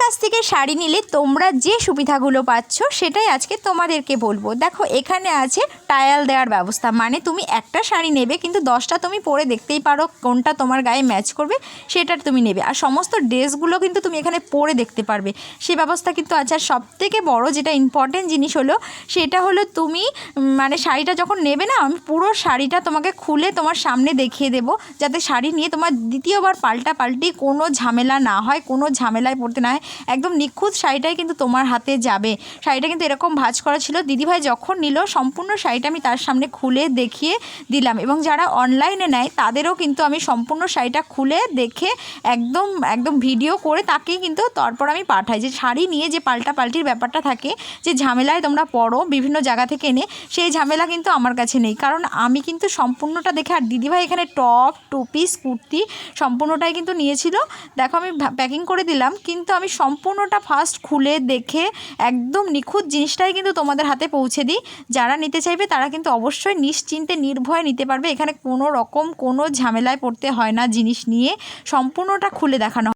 কাছ থেকে শাড়ি নিলে তোমরা যে সুবিধাগুলো পাচ্ছ সেটাই আজকে তোমাদেরকে বলবো। দেখো এখানে আছে ট্রায়াল দেওয়ার ব্যবস্থা, মানে তুমি একটা শাড়ি নেবে কিন্তু 10টা তুমি পরে দেখতেই পারো কোনটা তোমার গায়ে ম্যাচ করবে সেটা তুমি নেবে। আর সমস্ত ড্রেসগুলো কিন্তু তুমি এখানে পরে দেখতে পারবে, সে ব্যবস্থা কিন্তু আছে। আর সবথেকে বড় যেটা ইম্পর্টেন্ট জিনিস হলো সেটা হলো তুমি মানে শাড়িটা যখন নেবে না, আমি পুরো শাড়িটা তোমাকে খুলে তোমার সামনে দেখিয়ে দেবো, যাতে শাড়ি নিয়ে তোমার দ্বিতীয়বার পাল্টাপাল্টি কোনো ঝামেলা না হয়, কোনো ঝামেলায় পড়তে না হয়। একদম নিখুঁত শাড়িটাই কিন্তু তোমার হাতে যাবে। শাড়িটা কিন্তু এরকম ভাঁজ করা ছিল, দিদিভাই যখন নিল সম্পূর্ণ শাড়িটা আমি তার সামনে খুলে দেখিয়ে দিলাম। এবং যারা অনলাইনে নেয় তাদেরও কিন্তু আমি সম্পূর্ণ শাড়িটা খুলে দেখে একদম একদম ভিডিও করে তাকেই কিন্তু তারপর আমি পাঠাই। যে শাড়ি নিয়ে যে পাল্টাপাল্টির ব্যাপারটা থাকে, যে ঝামেলায় তোমরা পড়ো বিভিন্ন জায়গা থেকে এনে, সেই ঝামেলা কিন্তু আমার কাছে নেই, কারণ আমি কিন্তু সম্পূর্ণটা দেখে। আর দিদিভাই এখানে টপ, টু পিস, কুর্তি সম্পূর্ণটাই কিন্তু নিয়েছিল। দেখো আমি প্যাকিং করে দিলাম, কিন্তু আমি সম্পূর্ণটা ফার্স্ট খুলে দেখে একদম নিখুঁত জিনিসটাই কিন্তু তোমাদের হাতে পৌঁছে দিই। যারা নিতে চাইবে তারা কিন্তু অবশ্যই নিশ্চিন্তে নির্ভয়ে নিতে পারবে। এখানে কোনো রকম কোনো ঝামেলায় পড়তে হয় না, জিনিস নিয়ে সম্পূর্ণটা খুলে দেখানো হয়।